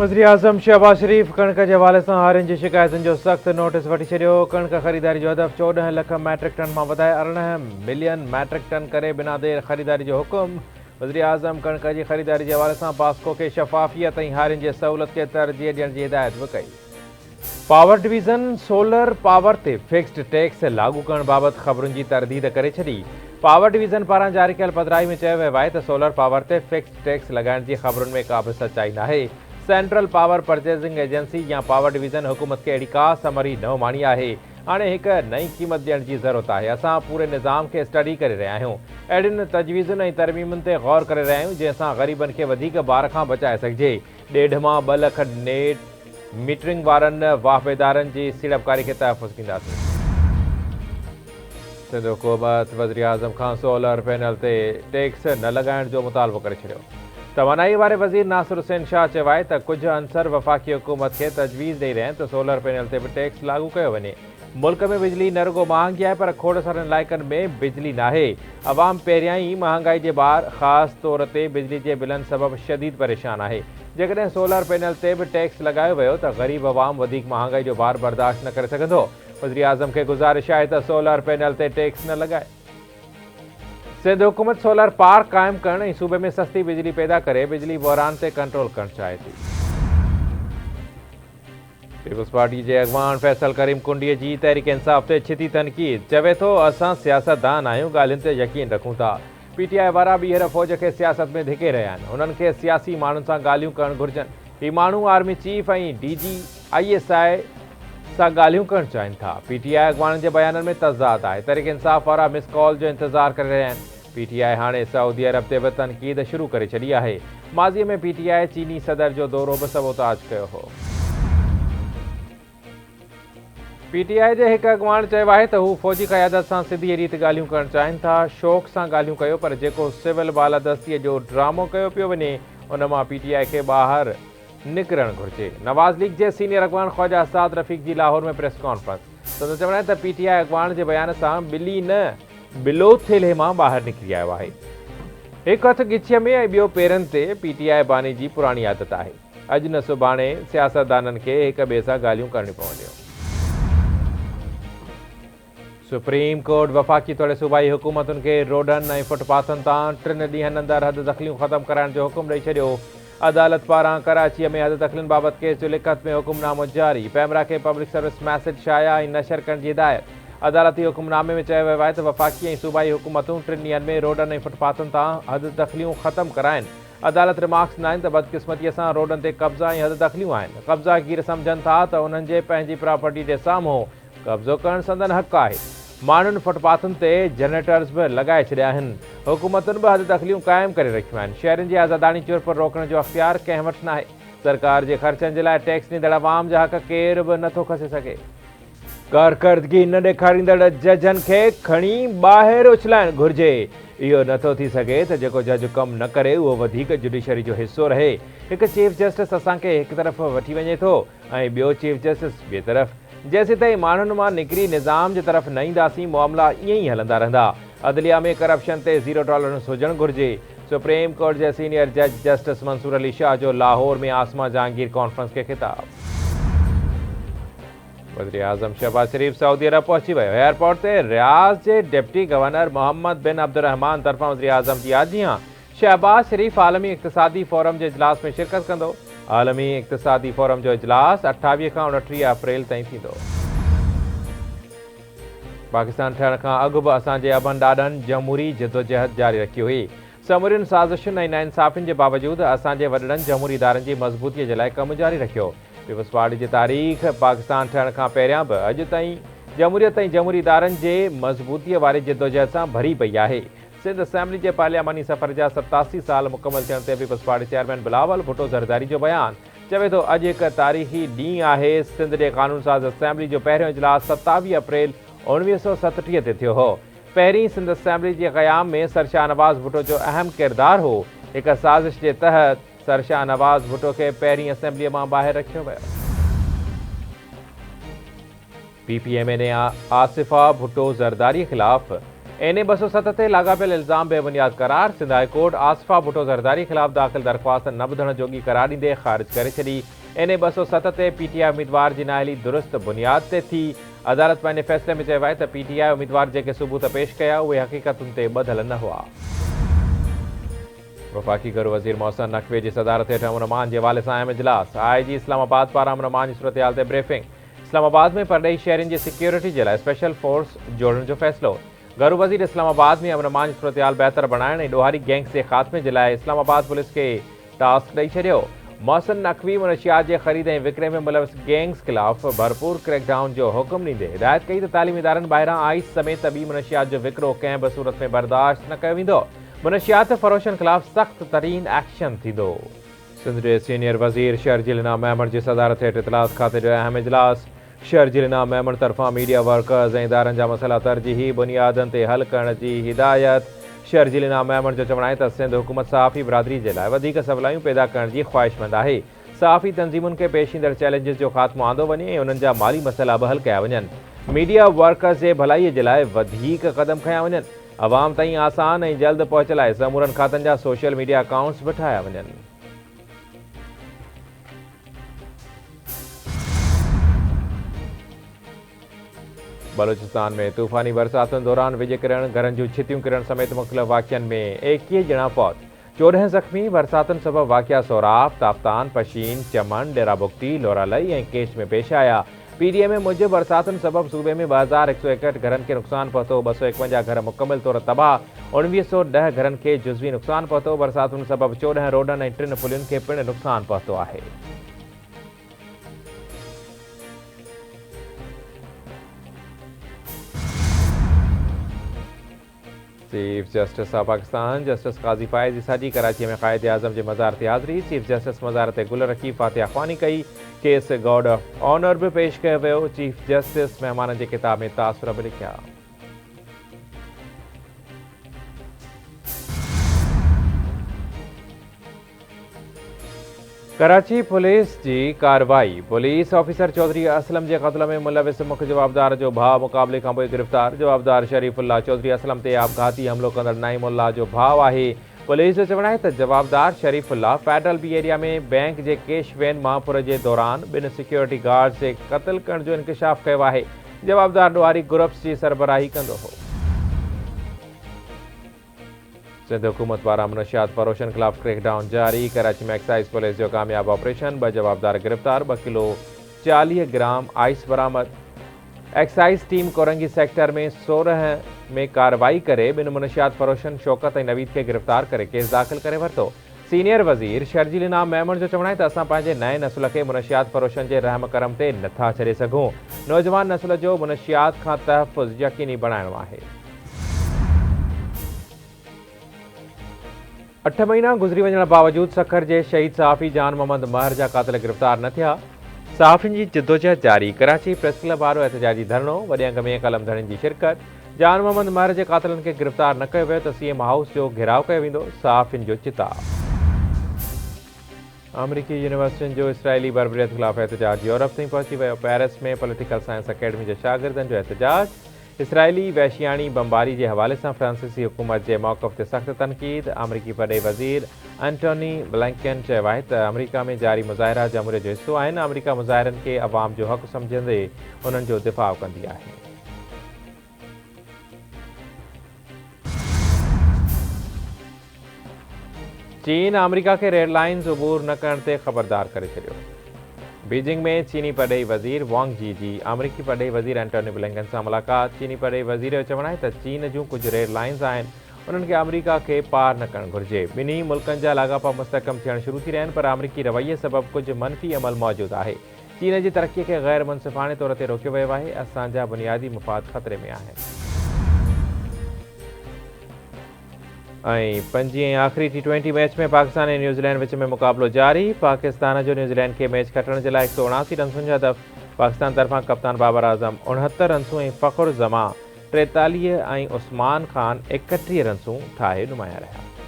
वज़ीर-ए-आज़म शहबाज शरीफ कणक के हवाले से हारियुनि जी शिकायतुनि जो सख्त नोटिस वठी छॾियो। कणक ख़रीदारी जो हदफ़ 14 लख मैट्रिक टन मां वधाए 18 मिलियन मैट्रिक टन करे बिना देर ख़रीदारी जो हुकुम। वज़ीर-ए-आज़म कणक की ख़रीदारी के हवाले से पास्को के शफ़ाफ़ियत ऐं हारियुनि जी सहूलत के तरजीह ॾियण जी हिदायत भी कई। पावर डिवीज़न सोलर पावर ते फिक्स्ड टैक्स लागू करण बाबत ख़बरुनि जी तरदीद करे छॾी। पावर डिवीज़न पारां जारी कयल पधिराई में चयो वियो आहे त सोलर पावर ते फिक्स्ड टैक्स लॻाइण जी ख़बरुनि में का बि सचाई नाहे। सेंट्रल पावर परचेसिंग एजेंसी या पावर डिवीज़न हुकूमत के अहिड़ी का समरी न मानी आहे। हाणे हिक नई क़ीमत ॾियण जी ज़रूरत आहे। असां पूरे निज़ाम के स्टडी करे रहिया आहियूं, अहिड़ियुनि तजवीज़ुनि ऐं तरमीमुनि ते गौर करे रहिया आहियूं जंहिंसां ग़रीबनि खे वधीक बार खां बचाए सघिजे। 1.5 मां 2 लख नेट मीटरिंग वारनि वाहबेदारनि जी सीड़पकारी के तहफ़ुज़ कींदासीं। सिंध हुकूमत वज़ीर-ए-आज़म खां सोलर पैनल ते टैक्स न लॻाइण जो मुतालबो करे छॾियो। तवानाई वारे वज़ीर नासिर हुसैन शाह चयो आहे त कुझु अंसर वफ़ाक़ी हुकूमत खे तजवीज़ ॾेई रहिया आहिनि त सोलर पैनल ते बि टैक्स लागू कयो वञे। मुल्क में बिजली न रुगो महांगी आहे पर खोड़ सारनि इलाइक़नि में बिजली नाहे। अवाम पहिरियां ई महांगाई जे ॿार ख़ासि तौर ते बिजली जे बिलनि सबबि शदीद परेशान आहे। जेकॾहिं सोलर पैनल ते बि टैक्स लॻायो वियो त ग़रीब अवाम वधीक महांगाई जो बार बर्दाश्त न करे सघंदो। वज़ीर-ए-आज़म खे गुज़ारिश आहे त सोलर पैनल ते टैक्स न लॻाए। सिंध हुकूमत सोलर पार्क क़ाइमु करण ऐं सूबे में सस्ती बिजली पैदा करे बिजली बहरान ते कंट्रोल करणु चाहे थी। पीपल्स पार्टी के अॻवान फैसल करीम कुंडीअ जी तहरीक इंसाफ़ ते छिती तनक़ीद। चवे थो असां सियासतदान आहियूं, ॻाल्हियुनि ते यकीन रखूं था। PTI वारा ॿीहर फ़ौज खे सियासत में धिके रहिया आहिनि। उन्हनि खे सियासी माण्हुनि सां ॻाल्हियूं करणु घुरिजनि। ही माण्हू आर्मी चीफ ऐं DG ISI सां ॻाल्हियूं करणु चाहिनि था। PTI अॻवाननि जे बयाननि में तज़ाद आहे। तहरीक इंसाफ़ वारा मिस कॉल जो इंतज़ारु करे रहिया आहिनि। PTI हाणे सऊदी अरब ते बि तनक़ीद शुरू करे छॾी आहे। माज़ीअ में PTI चीनी सदर जो दौरो बि सबोताज कयो हो। PTI जे हिकु अॻवान चयो आहे त हू फ़ौजी क़यादत सां सिधी रीति ॻाल्हियूं करणु चाहिनि था। शौक़ सां ॻाल्हियूं कयो पर जेको सिविल बालादस्तीअ जो ड्रामो कयो पियो वञे उन मां PTI खे ॿाहिरि निकिरणु घुरिजे। नवाज़ लीग जे सीनियर अॻवान ख्वाजा साद रफ़ीक जी लाहौर में प्रेस कॉन्फ्रेंस। संदसि चवणु आहे त PTI अॻवान जे बयान सां ॿिली न बिलो थेले मां ॿाहिरि निकिरी आयो आहे। हिकु हथु गिछीअ में ऐं ॿियो पेरनि ते PTI बानी जी पुराणी आदत आहे। अॼु न सुभाणे सियासतदाननि खे हिक ॿिए सां ॻाल्हियूं करणियूं पवंदियूं। सुप्रीम कोर्ट वफ़ाक़ी तौर सूबाई हुकूमतुनि खे रोडनि ऐं फुटपाथनि तां 3 ॾींहनि अंदरि हद दख़लियूं ख़तमु कराइण जो हुकुम ॾेई छॾियो। अदालत पारां कराचीअ में हद दख़लनि बाबति केस जो लिखत में हुकुमनामो जारी। पैमरा खे पब्लिक सर्विस मैसेज शाया ऐं नशर करण जी हिदायत। अदालती हुकुमनामे में चयो वियो आहे त वफ़ाक़ी ऐं सूबाई हुकूमतूं 3 ॾींहनि में रोडनि ऐं फुटपाथनि तां हद दख़लियूं ख़तमु कराइनि। अदालत रिमार्क्स न आहिनि त बदकिस्मतीअ सां रोडनि ते कब्ज़ा ऐं हद दख़लियूं आहिनि। कब्ज़ा गिर सम्झनि था त उन्हनि जे पंहिंजी प्रॉपर्टी जे साम्हूं कब्ज़ो करणु संदन हक़ आहे। माण्हुनि फुटपाथनि ते जनरेटर्स बि लॻाए छॾिया आहिनि। हुकूमतुनि बि हद दख़लियूं क़ाइमु करे रखियूं आहिनि। शहरनि जी आज़ादाणी चुर पर रोकण जो अख़्तियार कंहिं वटि नाहे। सरकार जे ख़र्चनि जे लाइ टैक्स ॾींदड़ अवाम जा हक़ केर बि नथो खसे सघे। कारकर्दगी न ॾेखारींदड़ जजनि खे खणी ॿाहिरि उछलाइणु घुरिजे। इहो नथो थी सघे त जेको जज कमु न करे उहो वधीक जुडिशरी जो हिसो रहे। हिकु चीफ जस्टिस असांखे हिकु तरफ़ वठी वञे थो ऐं ॿियो चीफ जस्टिस ॿिए तरफ़। जेसीं ताईं माण्हुनि मां निकिरी निज़ाम जे तरफ़ न ईंदासीं मामला ईअं ई हलंदा रहंदा। अदलिया में करप्शन ते ज़ीरो टॉलरेंस हुजणु घुरिजे। सुप्रीम कोर्ट जे सीनियर जज जस्टिस मंसूर अली शाह जो लाहौर में आसमा जहांगीर कॉन्फ्रेंस खे ख़िताब। वज़ीर-ए-आज़म शहबाज शरीफ सऊदी अरब पहुची वियो। एयरपोर्ट ते रियाज़ जे डिप्टी गवर्नर मोहम्मद बिन अब्दुर्रहमान तरफ़ां वज़ीर-ए-आज़म जी आजियां। शहबाज शरीफ आलमी इक़्तिसादी फोरम जे इजलास में शिरकत कंदो। आलमी इक़्तिसादी फोरम जो इजलास 28 खां 29 अप्रैल ताईं थींदो। पाकिस्तान ठहण खां अॻु बि असांजे अबनि ॾाॾनि जमहूरी जदोजहद जारी रखी हुई। समूरियुनि साज़िशुनि ऐं नाइंसाफ़ियुनि जे बावजूदि असांजे वॾड़नि जमहूरी इदारनि जी मज़बूतीअ जे लाइ कमु जारी रखियो। पीपल्स पार्टी जी तारीख़ पाकिस्तान ठहण खां पहिरियां बि अॼु ताईं जमहूरियत ऐं जमहूरी इदारनि जे मज़बूतीअ वारे जदोजहद सां भरी पई आहे। सिंध असेंबली के पार्लियामानी सफ़र जा 87 साल मुकमल थियण ते पीपल्स पार्टी चेयरमैन बिलावल भुट्टो ज़रदारी जो बयान। चवे थो अॼु हिकु तारीख़ी ॾींहुं आहे। सिंध जे क़ानून साज़ असेंबली जो पहिरियों इजलास 27 अप्रैल 1937 ते थियो हो। पहिरीं सिंध असेंबली जे क़याम में सर शाह नवाज़ भुट्टो जो अहम किरदारु हो। हिकु साज़िश जे तहत सर शाह नवाज़ भुट्टो खे पहिरीं असेंबलीअ मां ॿाहिरि रखियो वियो। PPM ने आसिफा भुट्टो ज़रदारी ख़िलाफ़ एन 207 ते लाॻापियल इल्ज़ाम बेबुनियाद करार। सिंध हाई कोर्ट आसफा भुट्टो ज़रदारी ख़िलाफ़ दाख़िल दरख़्वास्त न ॿुधण जोगी करार ॾींदे ख़ारिज करे छॾी। एन 207 ते पीटीआई उम्मीदवार जी नाअहली दुरुस्त बुनियाद ते थी। अदालत पंहिंजे फ़ैसिले में चयो आहे त पीटीआई उम्मीदवार जेके सबूत पेश कया उहे हक़ीक़तुनि ते ॿधल न हुआ। वफ़ाक़ी घरू वज़ीर मोहसिन नक़वी जी सदारत हेठि अमन अमान जे हवाले सां अहम इजलास। आईजी इस्लामाबाद पारां अमन अमान जी सूरत ते ब्रीफिंग। इस्लामाबाद में परॾेही शहरियुनि जी सिक्योरिटी जे लाइ स्पेशल फोर्स जोड़ण जो फ़ैसिलो। घरू वज़ीर इस्लामाबाद में अमन अमान जी सूरत बहितर बणाइण ऐं ॾोहारी गैंग्स जे ख़ात्मे जे लाइ इस्लामाबाद पुलिस खे टास्क ॾेई छॾियो। मोहसिन नक़वी मुनशियात जे ख़रीद ऐं विकिरे में मुलविस गैंग्स ख़िलाफ़ भरपूर क्रैकडाउन जो हुकुम ॾींदे हिदायत कई त तालीमी इदारनि ॿाहिरां आइस समेत ॿी मुनशियात जो विकिरो कंहिं बि सूरत में बर्दाश्त न कयो वेंदो। मुनशियात फ़रोशनि ख़िलाफ़ सख़्त तरीन एक्शन थींदो। सिंध जे सीनियर वज़ीर शरजील इनाम महमूद जी सदारत हेठि इतलात खाते जो अहम इजलास। शरजील इनाम महमूद तरफ़ां मीडिया वर्कर्स ऐं इदारनि जा मसइला तरजीही बुनियादनि ते हल करण जी हिदायत। शरजील इनाम महमूद जो चवणु आहे त सिंध हुकूमत सहाफ़ी बिरादरी जे लाइ वधीक सवलायूं पैदा करण जी ख़्वाहिशमंद आहे। सहाफ़ी तंज़ीमुनि खे पेश ईंदड़ चैलेंजिस जो ख़ात्मो आंदो वञे ऐं उन्हनि जा माली मसइला बि हल कया वञनि। मीडिया वर्कर्स जे भलाईअ जे लाइ वधीक क़दम खयां वञनि। अवाम ताईं आसान ऐं जल्द पहुच लाइ समूरनि खातनि जा सोशल मीडिया अकाउंट्स बि ठाहिया वञनि। बलूचिस्तान में तूफ़ानी बरसातुनि दौरान विज किरण, घरनि जूं छितियूं किरण समेत मुख़्तलिफ़ वाक़िअनि में 21 ॼणा फौत, 14 ज़ख़्मी। बरसातुनि सबबि वाक़िआ सोराब, ताफ्तान, पशीन, चमन, डेरा बुगटी, लोरालई ऐं केच में पेश आया। पीडीए में मूजिबि बरसातुनि सबबि सूबे में 2161 घरनि खे नुक़सानु पहुतो, 251 घर मुकमिल तौर तबाह, 1910 घरनि खे जुज़वी नुक़सानु पहुतो। बरसातुनि सबबि 14 रोडनि ऐं 3 पुलियुनि खे पिणु नुक़सानु पहुतो आहे। Chief justice of Pakistan justice Qazi Faez इसाजी कराची में क़ाइद आज़म जे मज़ार ते हाज़िरी। चीफ जस्टिस मज़ार ते गुल रखी फातिहा ख़्वानी कई। केस गॉड ऑफ ऑनर बि पेश कयो वियो। चीफ जस्टिस महिमाननि जे किताब में तासुर बि लिखिया। कराची पुलिस जी कार्रवाई। पुलिस ऑफिसर चौधरी असलम जे क़त्ल में मुलविस मुख्य जवाबदार जो भाउ मुक़ाबले खां पोइ गिरफ़्तार। जवाबदार शरीफ़ुल्लाह चौधरी असलम ते आपघाती हमलो कंदड़ नईमुल्लाह जो भाउ आहे। पुलिस जो चवणु आहे त जवाबदार शरीफ़ुल्लाह फेडरल बी एरिया में बैंक जे कैश वैन महापुर जे दौरान 2 सिक्योरिटी गार्ड्स जे क़त्ल करण जो इंकशाफ़ कयो आहे। जवाबदार ॾोहारी ग्रुप्स जी सरबराही कंदो हो। सिंध हुकूमत पारां मुनशियात फ़रोशनि ख़िलाफ़ क्रैकडाउन जारी। कराची में एक्साइज़ पुलिस जो कामयाब ऑपरेशन, 2 जवाबदार गिरफ़्तार, 2 किलो 40 ग्राम आइस बरामद। एक्साइज़ टीम कोरंगी सेक्टर में 16 में कार्रवाई करे 2 मुनशियात फ़रोशनि शौकत ऐं नवीद खे गिरफ़्तार करे केस दाख़िल करे वरितो। सीनियर वज़ीर शरजील इनाम महमूद जो चवणु आहे त असां पंहिंजे नए नस्ल खे मुनशियात फ़रोशनि जे रहम करम ते नथा छॾे सघूं। नौजवान नस्ल जो मुनशियात खां तहफ़ुज़ यक़ीनी बणाइणो आहे। 8 महीना गुज़री वञण बावजूदि सखर जे शहीद सहाफ़ी जान मोहम्मद महर जा क़ातिल गिरफ़्तार न थिया। सहाफ़ियुनि जी जिदोजहद जारी। कराची प्रेस क्लब वारो एहतजाजी धरणो, वॾे अंग में कलमधड़नि जी शिरकत। जान मोहम्मद महर जे क़ातिलनि खे गिरफ़्तार न कयो वियो त सीएम हाउस जो घेराव कयो वेंदो। सहाफ़ियुनि जो चिता। अमरीकी यूनिवर्सिटियुनि जो इसराइली बर्बरियत ख़िलाफ़ एहतजाज यूरोप ताईं पहुची वियो। पेरिस में पॉलिटिकल साइंस अकेडमी जे शागिर्दनि जो एहतजाज। इसराइली वहशियाणी बमबारी जे हवाले सां फ्रांसीसी हुकूमत जे मौक़िफ़ ते सख़्त तनक़ीद। अमरीकी परॾेही वज़ीर एंटोनी ब्लिंकन चयो आहे त अमरीका में जारी मुज़ाहिरा जमहूरियत जो हिसो आहिनि। अमरीका मुज़ाहिरनि खे अवाम जो हक़ सम्झंदे उन्हनि जो दिफ़ाउ कंदी आहे। चीन अमरीका खे रेड लाइन्स अबूर न करण ते ख़बरदार करे छॾियो। बीजिंग में चीनी परॾेही वज़ीर वांग जी जी अमरीकी परॾेही वज़ीर एंटोनी ब्लिंकन सां मुलाक़ात। चीनी परॾेही वज़ीर जो चवणु आहे त चीन जूं कुझु रेड लाइन्स आहिनि, उन्हनि खे अमरीका खे पार न करणु घुरिजे। ॿिन्ही मुल्कनि जा लाॻापा मुस्तहकम थियणु शुरू थी रहिया आहिनि, पर अमरीकी रवैये सबबि कुझु मनफ़ी अमल मौजूदु आहे। चीन जी तरक़ीअ खे ग़ैर मुनसिफ़ाणे तौर ते रोकियो वियो आहे। असांजा बुनियादी मुफ़ाद ख़तरे में आहिनि। ऐं 5 ऐं आख़िरी T20 मैच में पाकिस्तान ऐं न्यूज़ीलैंड विच में मुक़ाबिलो जारी। पाकिस्तान जो न्यूज़ीलैंड खे मैच खटण जे लाइ 179 रन्सुनि जो हदफ़। पाकिस्तान तरफ़ां कप्तान बाबर आज़म 69 रन्सूं ऐं फ़ख़ुर ज़मा 43 ऐं उस्मान ख़ान 31 रन्सूं ठाहे नुमाया रहिया।